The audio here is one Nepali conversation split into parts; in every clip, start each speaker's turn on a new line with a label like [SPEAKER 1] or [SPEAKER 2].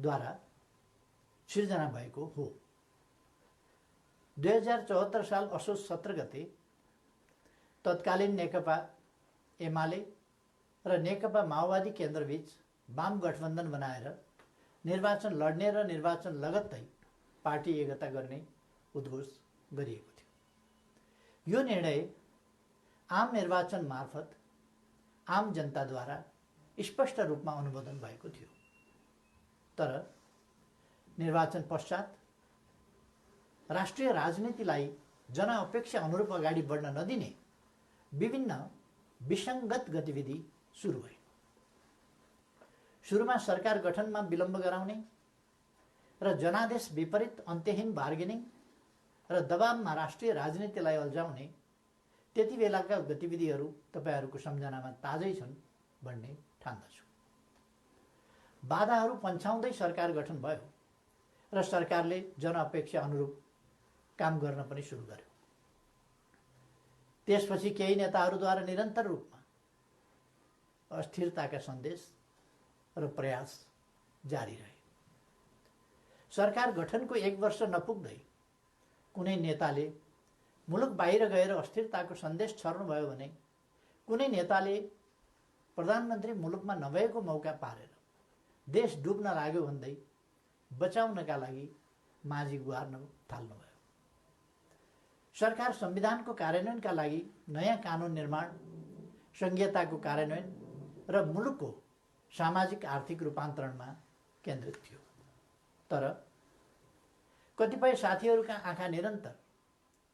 [SPEAKER 1] द्वारा सिर्जना भएको हो। 2074 साल असोज 17 गते तत्कालीन नेकपा एमाले र नेकपा माओवादी केन्द्रबीच वाम गठबन्धन बनाएर निर्वाचन लड्ने र निर्वाचन लगत्तै पार्टी एकता गर्ने उद्घोष गरिएको थियो। यो निर्णय आम निर्वाचन मार्फत आम जनताद्वारा स्पष्ट रूपमा अनुमोदन भएको थियो। तर निर्वाचन पश्चात राष्ट्रिय राजनीतिलाई जनअपेक्षा अनुरूप अगाडि बढ्न नदिने विभिन्न विसङ्गत गतिविधि सुरु भए। सुरुमा सरकार गठनमा विलम्ब गराउने र जनादेश विपरीत अन्त्यहीन बार्गेनिङ र दबावमा राष्ट्रिय राजनीतिलाई अल्झाउने त्यति बेलाका गतिविधिहरू तपाईहरूको सम्झनामा ताजै छन् भन्ने ठान्दछु। बाधाहरू पन्छाउँदै सरकार गठन भयो र सरकारले जनअपेक्षा अनुरूप काम गर्न पनि सुरु गर्यो। त्यसपछि केही नेताहरूद्वारा निरन्तर रूपमा अस्थिरताका सन्देश र प्रयास जारी रहे। सरकार गठनको 1 वर्ष नपुग्दै कुनै नेताले मुलुक बाहिर गएर अस्थिरताको सन्देश छर्नुभयो भने कुनै नेताले प्रधानमन्त्री मुलुकमा नभएको मौका पारेर देश डुब्न लाग्यो भन्दै बचाउनका लागि माझी गुहार्न थाल्नुभयो। सरकार संविधानको कार्यान्वयनका लागि नयाँ कानुन निर्माण, संघीयताको कार्यान्वयन र मुलुकको सामाजिक आर्थिक रूपान्तरणमा केन्द्रित थियो। तर कतिपय साथीहरूका आँखा निरन्तर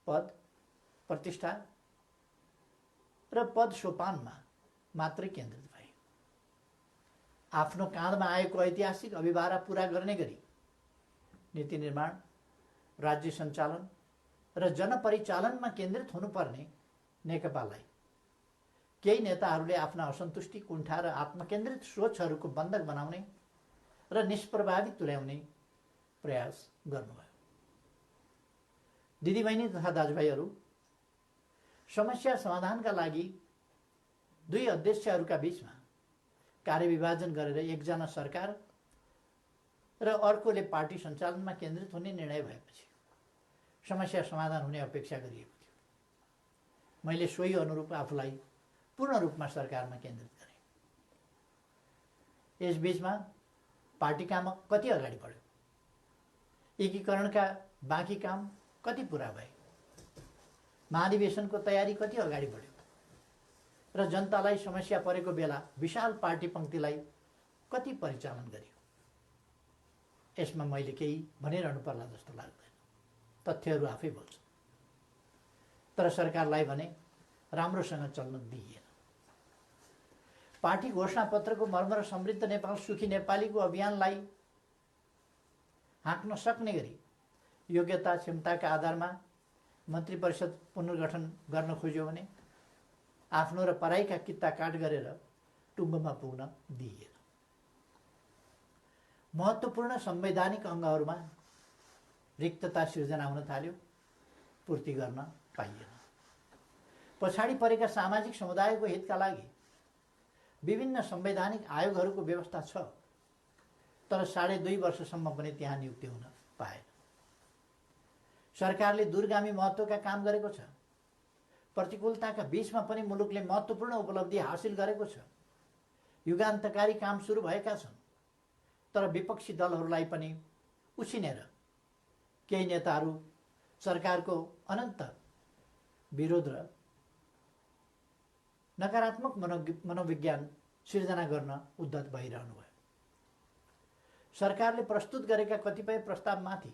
[SPEAKER 1] पद, प्रतिष्ठा र पद सोपानमा मात्रै केन्द्रित भए। आफ्नो काँधमा आएको ऐतिहासिक अभिभारा पूरा गर्ने गरी नीति निर्माण, राज्य सञ्चालन र जनपरिचालनमा केन्द्रित हुनुपर्ने नेकपालाई केही नेताहरूले आफ्ना असन्तुष्टि, कुण्ठा र आत्मकेन्द्रित सोचहरूको बन्धक बनाउने र निष्प्रभावी तुल्याउने प्रयास गर्नुभयो। दिदीबहिनी तथा दाजुभाइहरू, समस्या समाधानका लागि दुई अध्यक्षहरूका बीचमा कार्यविभाजन गरेर एकजना सरकार र अर्कोले पार्टी सञ्चालनमा केन्द्रित हुने निर्णय भएपछि समस्या समाधान हुने अपेक्षा गरिएको थियो। मैले सोही अनुरूप आफूलाई पूर्ण रूपमा सरकारमा केन्द्रित गरेँ। यसबीचमा पार्टी काम कति अगाडि बढ्यो, एकीकरणका बाँकी काम कति पुरा भए, महाधिवेशनको तयारी कति अगाडि बढ्यो र जनतालाई समस्या परेको बेला विशाल पार्टी पङ्क्तिलाई कति परिचालन गरियो, यसमा मैले केही भनिरहनु पर्ला जस्तो लाग्दैन। तथ्यहरू आफै बोल्छन्। तर सरकारलाई भने राम्रोसँग चल्न दिइएन। पार्टी घोषणापत्रको मर्म र समृद्ध नेपाल सुखी नेपालीको अभियानलाई हाँक्न सक्ने गरी योग्यता क्षमताका आधारमा मन्त्री परिषद पुनर्गठन गर्न खोज्यो भने आफ्नो र पराईका कित्ता काट गरेर टुङ्गोमा पुग्न दिइएन। महत्त्वपूर्ण संवैधानिक अङ्गहरूमा रिक्तता सिर्जना हुन थाल्यो, पूर्ति गर्न पाइएन। पछाडि परेका सामाजिक समुदायको हितका लागि विभिन्न संवैधानिक आयोगहरूको व्यवस्था छ, तर 2.5 वर्षसम्म पनि त्यहाँ नियुक्ति हुन पाएन। सरकारले दूरगामी महत्त्वका काम गरेको छ। प्रतिकूलताका बीचमा पनि मुलुकले महत्त्वपूर्ण उपलब्धि हासिल गरेको छ। युगान्तकारी काम सुरु भएका छन्, तर विपक्षी दलहरूलाई पनि उछिनेर केही नेताहरू सरकारको अनन्त विरोध र नकारात्मक मनोविज्ञान सिर्जना गर्न उद्धत भइरहनु भयो। सरकारले प्रस्तुत गरेका कतिपय प्रस्तावमाथि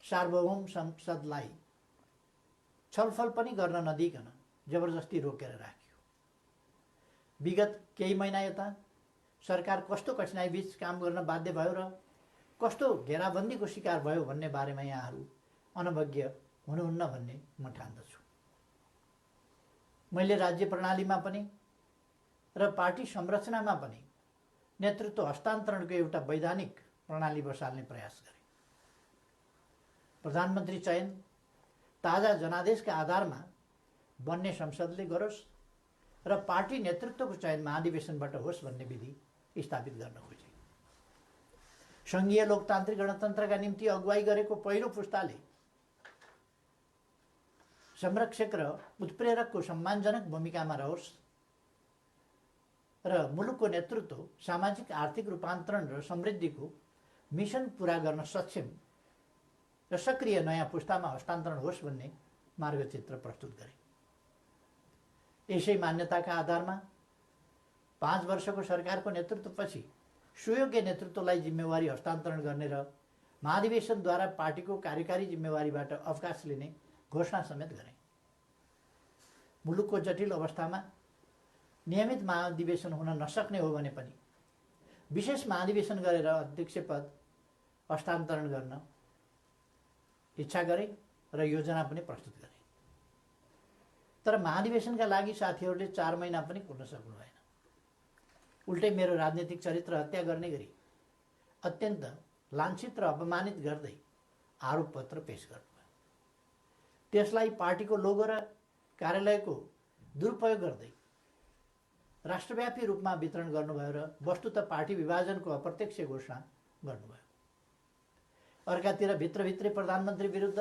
[SPEAKER 1] सार्वभौम संसदलाई छलफल पनि गर्न नदिइकन जबरजस्ती रोकेर राख्यो। विगत केही महिना यता सरकार कस्तो कठिनाइ बीच काम गर्न बाध्य भयो र कस्तो घेराबन्दीको शिकार भयो भन्ने बारेमा यहाँहरू अनभिज्ञ हुनुहुन्न भन्ने म ठान्दछु। मैले राज्य प्रणालीमा पनि र पार्टी संरचनामा पनि नेतृत्व हस्तान्तरणको एउटा वैधानिक प्रणाली बसाल्ने प्रयास गरेँ। प्रधानमन्त्री चयन ताजा जनादेशका आधारमा बन्ने संसदले गरोस् र पार्टी नेतृत्वको चयन महाधिवेशनबाट होस् भन्ने विधि स्थापित गर्न खोजे। सङ्घीय लोकतान्त्रिक गणतन्त्रका निम्ति अगुवाई गरेको पहिलो पुस्ताले संरक्षक र उत्प्रेरकको सम्मानजनक भूमिकामा रहोस् र मुलुकको नेतृत्व सामाजिक आर्थिक रूपान्तरण र समृद्धिको मिसन पूरा गर्न सक्षम र सक्रिय नयाँ पुस्तामा हस्तान्तरण होस् भन्ने मार्गचित्र प्रस्तुत गरे। यसै मान्यताका आधारमा 5 वर्षको सरकारको नेतृत्वपछि सुयोग्य नेतृत्वलाई जिम्मेवारी हस्तान्तरण गर्ने र महाधिवेशनद्वारा पार्टीको कार्यकारी जिम्मेवारीबाट अवकाश लिने घोषणा समेत गरे। मुलुकको जटिल अवस्थामा नियमित महाधिवेशन हुन नसक्ने हो भने पनि विशेष महाधिवेशन गरेर अध्यक्ष पद हस्तान्तरण गर्न इच्छा गरे र योजना पनि प्रस्तुत गरे। तर महाधिवेशनका लागि साथीहरूले 4 महिना पनि कुर्न सक्नु भएन। उल्टै मेरो राजनीतिक चरित्र हत्या गर्ने गरी अत्यन्त लाञ्छित र अपमानित गर्दै आरोप पत्र पेश गर्नुभयो। त्यसलाई पार्टीको लोगो र कार्यालयको दुरुपयोग गर्दै राष्ट्रव्यापी रूपमा वितरण गर्नुभयो र वस्तुतः पार्टी विभाजनको अप्रत्यक्ष घोषणा गर्नुभयो। अर्कातिर भित्रभित्रै प्रधानमन्त्री विरुद्ध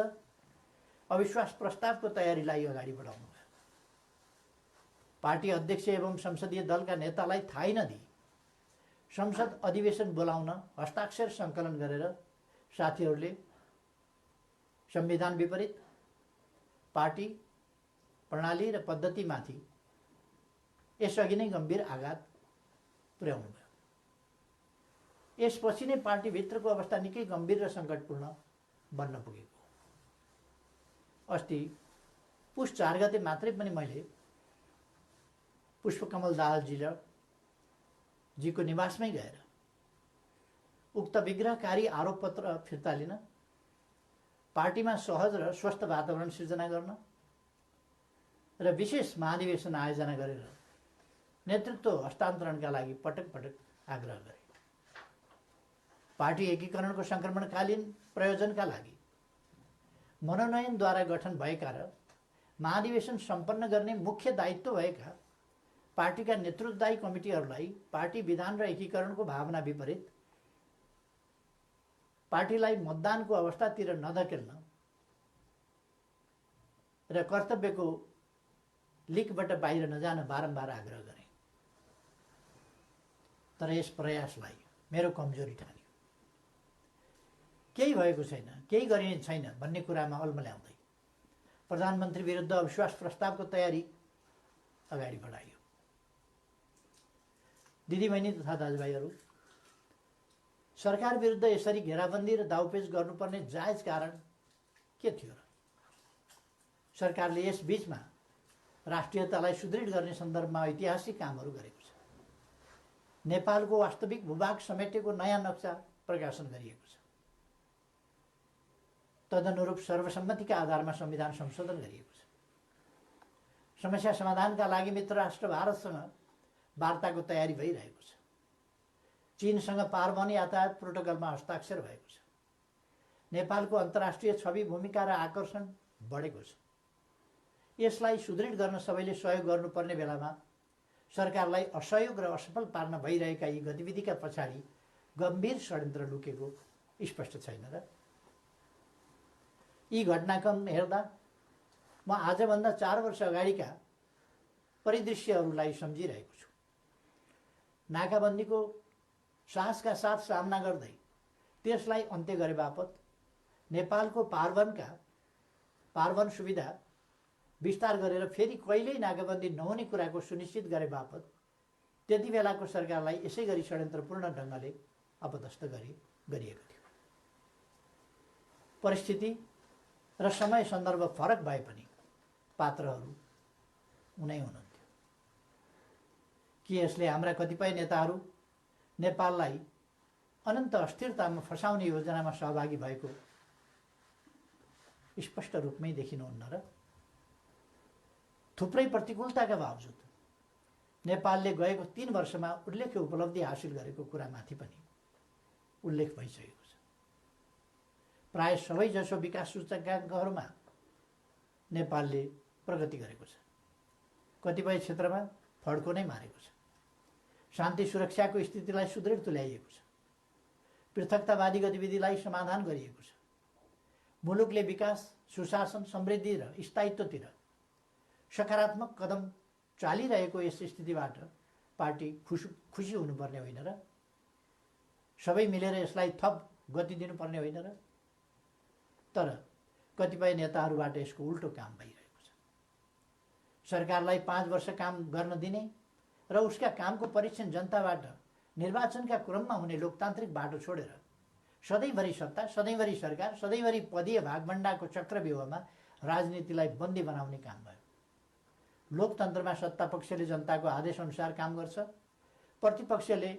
[SPEAKER 1] अविश्वास प्रस्तावको तयारीलाई अगाडि बढाउनु भयो। पार्टी अध्यक्ष एवं संसदीय दलका नेतालाई थाहै नदिई संसद अधिवेशन बोलाउन हस्ताक्षर सङ्कलन गरेर साथीहरूले संविधान विपरीत पार्टी प्रणाली र पद्धतिमाथि यसअघि नै गम्भीर आघात पुर्याउनु भयो। यसपछि नै पार्टीभित्रको अवस्था निकै गम्भीर र सङ्कटपूर्ण बन्न पुगेको। अस्ति पुस 4 गते मात्रै पनि मैले पुष्पकमल दाहालजीको निवासमै गएर उक्त विग्रहकारी आरोप पत्र फिर्ता लिन, पार्टीमा सहज र स्वस्थ वातावरण सिर्जना गर्न र विशेष महाधिवेशन आयोजना गरेर नेतृत्व हस्तान्तरणका लागि पटक पटक आग्रह गरे। पार्टी एकीकरणको सङ्क्रमणकालीन प्रयोजनका लागि मनोनयनद्वारा गठन भएका र महाधिवेशन सम्पन्न गर्ने मुख्य दायित्व भएका पार्टीका नेतृत्वदायी कमिटीहरूलाई पार्टी विधान र एकीकरणको भावना विपरीत पार्टीलाई मतदानको अवस्थातिर नधकेल्न र कर्तव्यको लिकबाट बाहिर नजान बारम्बार आग्रह गरे। तर यस प्रयासलाई मेरो कमजोरी ठानियो। केही भएको छैन, केही गरिने छैन भन्ने कुरामा अल्मल्याउँदै प्रधानमन्त्री विरुद्ध अविश्वास प्रस्तावको तयारी अगाडि बढाइयो। दिदीबहिनी तथा दाजुभाइहरू, सरकार विरुद्ध यसरी घेराबन्दी र दाउपेच गर्नुपर्ने जायज कारण के थियो र? सरकारले यस बीचमा राष्ट्रियतालाई सुदृढ गर्ने सन्दर्भमा ऐतिहासिक कामहरू गरेको छ। नेपालको वास्तविक भूभाग समेटेको नयाँ नक्सा प्रकाशन गरिएको छ। तदनुरूप सर्वसम्मतिका आधारमा संविधान संशोधन गरिएको छ। समस्या समाधानका लागि मित्र राष्ट्र भारतसँग वार्ताको तयारी भइरहेको छ। चीनसँग पारवन यातायात प्रोटोकलमा हस्ताक्षर भएको छ। नेपालको अन्तर्राष्ट्रिय छवि, भूमिका र आकर्षण बढेको छ। यसलाई सुदृढ गर्न सबैले सहयोग गर्नुपर्ने बेलामा सरकारलाई असहयोग र असफल पार्न भइरहेका यी गतिविधिका पछाडि गम्भीर षड्यन्त्र लुकेको स्पष्ट छैन र? यी घटनाक्रम हेर्दा म आजभन्दा 4 वर्ष अगाडिका परिदृश्यहरूलाई सम्झिरहेको छु। नाकाबन्दीको साहसका साथ सामना गर्दै त्यसलाई अन्त्य गरे बापत नेपालको पारवन सुविधा विस्तार गरेर फेरि कहिल्यै नाकाबन्दी नहुने कुराको सुनिश्चित गरे बापत त्यति बेलाको सरकारलाई यसै गरी षड्यन्त्रपूर्ण ढङ्गले अपदस्थ गरिएको थियो। परिस्थिति र समय सन्दर्भ फरक भए पनि पात्रहरू उनै हुनुहुन्थ्यो। कि यसले हाम्रा कतिपय नेताहरू नेपाललाई अनन्त अस्थिरतामा फसाउने योजनामा सहभागी भएको स्पष्ट रूपमै देखिनुहुन्न र? थुप्रै प्रतिकूलताका बावजुद नेपालले गएको 3 वर्षमा उल्लेख्य उपलब्धि हासिल गरेको कुरामाथि पनि उल्लेख भइसकेको छ। प्राय सबैजसो विकास सूचकाङ्कहरूमा नेपालले प्रगति गरेको छ। कतिपय क्षेत्रमा फड्को नै मारेको छ। शान्ति सुरक्षाको स्थितिलाई सुदृढ तुल्याइएको छ। पृथकतावादी गतिविधिलाई समाधान गरिएको छ। मुलुकले विकास, सुशासन, समृद्धि र स्थायित्वतिर सकारात्मक कदम चालिरहेको यस स्थितिबाट पार्टी खुसी हुनुपर्ने होइन र? सबै मिलेर यसलाई थप गति दिनुपर्ने होइन र? तर कतिपय नेताहरूबाट यसको उल्टो काम भइरहेको छ। सरकारलाई 5 वर्ष काम गर्न दिने र उसका कामको परीक्षण जनताबाट निर्वाचनका क्रममा हुने लोकतान्त्रिक बाटो छोडेर सधैँभरि सत्ता, सधैँभरि सरकार, सधैँभरि पदीय भागभण्डाको चक्रव्यूहमा राजनीतिलाई बन्दी बनाउने काम भयो। लोकतन्त्रमा सत्तापक्षले जनताको आदेशअनुसार काम गर्छ, प्रतिपक्षले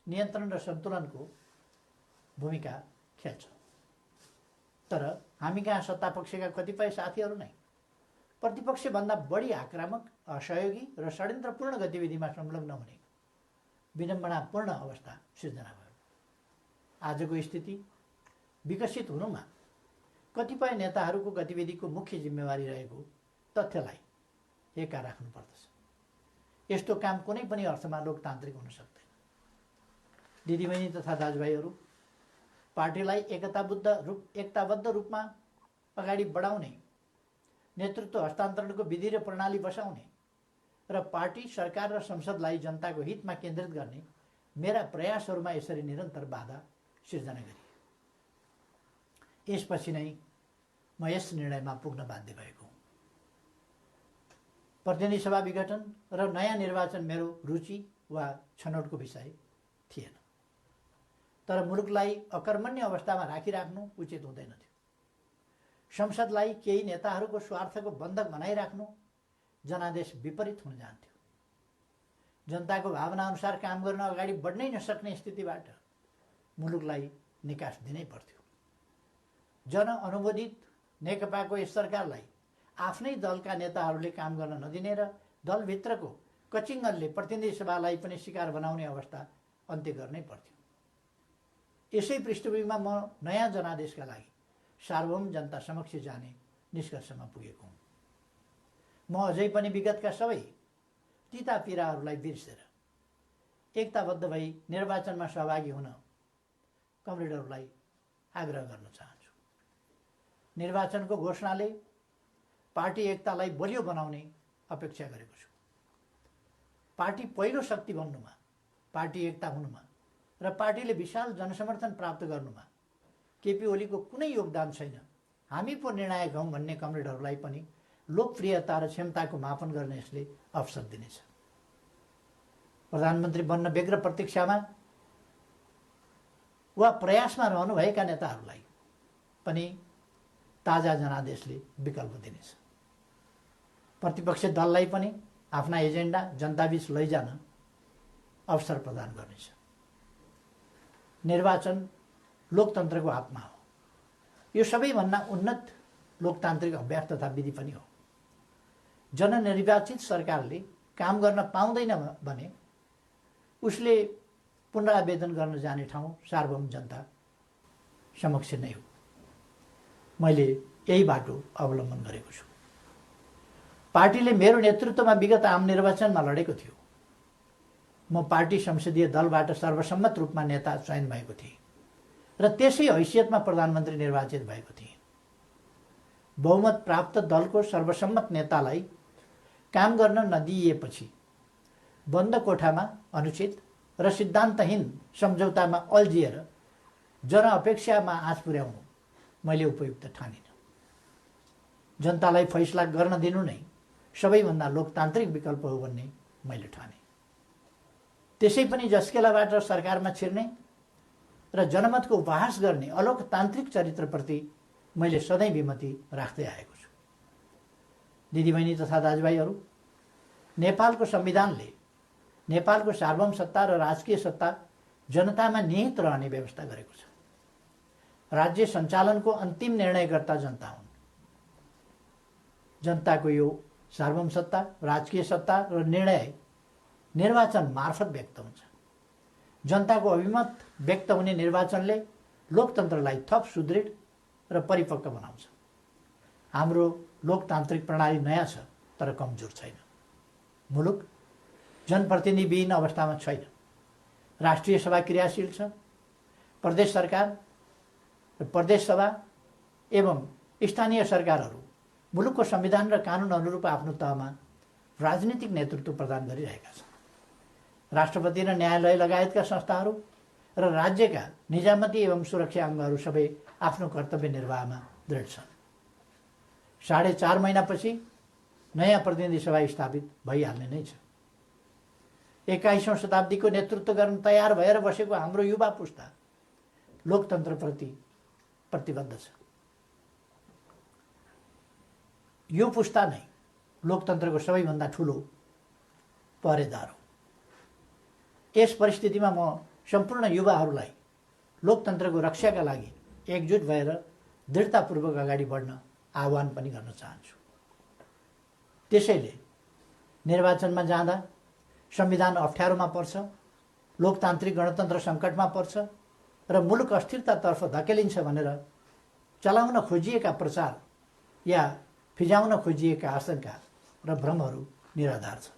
[SPEAKER 1] नियन्त्रण र सन्तुलनको भूमिका खेल्छ। तर हामी कहाँ सत्तापक्षका कतिपय साथीहरू नै प्रतिपक्षभन्दा बढी आक्रामक, असहयोगी र षड्यन्त्रपूर्ण गतिविधिमा संलग्न हुने विडम्बनापूर्ण अवस्था सिर्जना भयो। आजको स्थिति विकसित हुनुमा कतिपय नेताहरूको गतिविधिको मुख्य जिम्मेवारी रहेको तथ्यलाई एका राख्नुपर्दछ। यस्तो काम कुनै पनि अर्थमा लोकतान्त्रिक हुन सक्दैन। दिदीबहिनी तथा दाजुभाइहरू, पार्टीलाई एकताबद्ध रूपमा अगाडि बढाउने, नेतृत्व हस्तान्तरणको विधि र प्रणाली बसाउने र पार्टी, सरकार र संसदलाई जनताको हितमा केन्द्रित गर्ने मेरा प्रयासहरूमा यसरी निरन्तर बाधा सिर्जना गरिए। यसपछि नै म यस निर्णयमा पुग्न बाध्य भएको हुँ। प्रतिनिधि सभा विघटन र नयाँ निर्वाचन मेरो रुचि वा छनौटको विषय थिएन। तर मुलुकलाई अकर्मण्य अवस्थामा राखिराख्नु उचित हुँदैन थियो। संसदलाई केही नेताहरूको स्वार्थको बन्धक बनाइराख्नु जनादेश विपरीत हुन जान्थ्यो। जनताको भावनाअनुसार काम गर्न अगाडि बढ्नै नसक्ने स्थितिबाट मुलुकलाई निकास दिनै पर्थ्यो। जनअनुमोदित नेकपाको यस सरकारलाई आफ्नै दलका नेताहरूले काम गर्न नदिने र दलभित्रको कचिङ्गलले प्रतिनिधि सभालाई पनि शिकार बनाउने अवस्था अन्त्य गर्नै पर्थ्यो। यसै पृष्ठभूमिमा म नयाँ जनादेशका लागि सार्वभौम जनता समक्ष जाने निष्कर्षमा पुगेको हुँ। म अझै पनि विगतका सबै तिता पीडाहरूलाई बिर्सेर एकताबद्ध भई निर्वाचनमा सहभागी हुन कमरेडहरूलाई आग्रह गर्न चाहन्छु। निर्वाचनको घोषणाले पार्टी एकतालाई बलियो बनाउने अपेक्षा गरेको छु। पार्टी पहिलो शक्ति बन्नुमा, पार्टी एकता हुनुमा र पार्टीले विशाल जनसमर्थन प्राप्त गर्नुमा केपी ओलीको कुनै योगदान छैन। हामी पो निर्णायक हौँ भन्ने कमरेडहरूलाई पनि लोकप्रियता र क्षमताको मापन गर्ने यसले अवसर दिनेछ। प्रधानमन्त्री बन्न व्यग्र प्रतीक्षामा वा प्रयासमा रहनुभएका नेताहरूलाई पनि ताजा जनादेशले विकल्प दिनेछ। प्रतिपक्ष दललाई पनि आफ्ना एजेन्डा जनताबीच लैजान अवसर प्रदान गर्नेछ। निर्वाचन लोकतन्त्रको हातमा हो। यो सबैभन्दा उन्नत लोकतान्त्रिक अभ्यास तथा विधि पनि हो। जननिर्वाचित सरकारले काम गर्न पाउँदैन भने उसले पुनरावेदन गर्न जाने ठाउँ सार्वभौम जनता समक्ष नै हो। मैले यही बाटो अवलम्बन गरेको छु। पार्टीले मेरो नेतृत्वमा विगत आम निर्वाचनमा लडेको थियो। म पार्टी संसदीय दलबाट सर्वसम्मत रूपमा नेता चयन भएको थिएँ र त्यसै हैसियतमा प्रधानमन्त्री निर्वाचित भएको थिएँ। बहुमत प्राप्त दलको सर्वसम्मत नेतालाई काम गर्न नदिइएपछि बन्द कोठामा अनुचित र सिद्धान्तहीन सम्झौतामा अल्झिएर जनअपेक्षामा आँच पुर्याउनु मैले उपयुक्त ठानिनँ। जनतालाई फैसला गर्न दिनु नै सबैभन्दा लोकतान्त्रिक विकल्प हो भन्ने मैले ठाने। त्यसै पनि जस्केलाबाट सरकारमा छिर्ने र जनमतको उपहास गर्ने अलोकतान्त्रिक चरित्रप्रति मैले सधैँ विमति राख्दै आएको छु। दिदीबहिनी तथा दाजुभाइहरू, नेपालको संविधानले नेपालको सार्वभौम सत्ता र राजकीय सत्ता जनतामा निहित रहने व्यवस्था गरेको छ। राज्य सञ्चालनको अन्तिम निर्णयकर्ता जनता हुन्। जनताको यो सार्वभौम सत्ता, राजकीय सत्ता र निर्णय निर्वाचन मार्फत व्यक्त हुन्छ। जनताको अभिमत व्यक्त हुने निर्वाचनले लोकतन्त्रलाई थप सुदृढ र परिपक्व बनाउँछ। हाम्रो लोकतान्त्रिक प्रणाली नयाँ छ तर कमजोर छैन। मुलुक जनप्रतिनिधिविहीन अवस्थामा छैन। राष्ट्रिय सभा क्रियाशील छ। प्रदेश सरकार र प्रदेश सभा एवं स्थानीय सरकारहरू मुलुकको संविधान र कानुन अनुरूप आफ्नो तहमा राजनीतिक नेतृत्व प्रदान गरिरहेका छन्। राष्ट्रपति र न्यायालय लगायतका संस्थाहरू र राज्यका निजामती एवं सुरक्षा अङ्गहरू सबै आफ्नो कर्तव्य निर्वाहमा दृढ छन्। 4.5 महिनापछि नयाँ प्रतिनिधि सभा स्थापित भइहाल्ने नै छ। 21औं शताब्दीको नेतृत्व गर्न तयार भएर बसेको हाम्रो युवा पुस्ता लोकतन्त्रप्रति प्रतिबद्ध छ। यो पुस्ता नै लोकतन्त्रको सबैभन्दा ठुलो पहरेदार हो। यस परिस्थितिमा म सम्पूर्ण युवाहरूलाई लोकतन्त्रको रक्षाका लागि एकजुट भएर दृढतापूर्वक अगाडि बढ्न आह्वान पनि गर्न चाहन्छु। त्यसैले निर्वाचनमा जाँदा संविधान अप्ठ्यारोमा पर्छ, लोकतान्त्रिक गणतन्त्र सङ्कटमा पर्छ र मुलुक अस्थिरतातर्फ धकेलिन्छ भनेर चलाउन खोजिएका प्रचार या फिजाउन खोजिएका आशंका र भ्रमहरू निराधार छन्।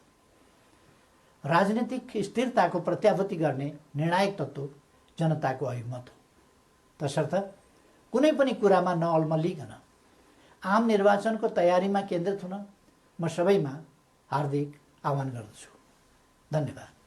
[SPEAKER 1] राजनीतिक स्थिरताको प्रत्याभूति गर्ने निर्णायक तत्त्व जनताको अभिमत हो। तसर्थ कुनै पनि कुरामा नअल्मलिकन आम निर्वाचनको तयारीमा केन्द्रित हुन म सबैमा हार्दिक आह्वान गर्दछु। धन्यवाद।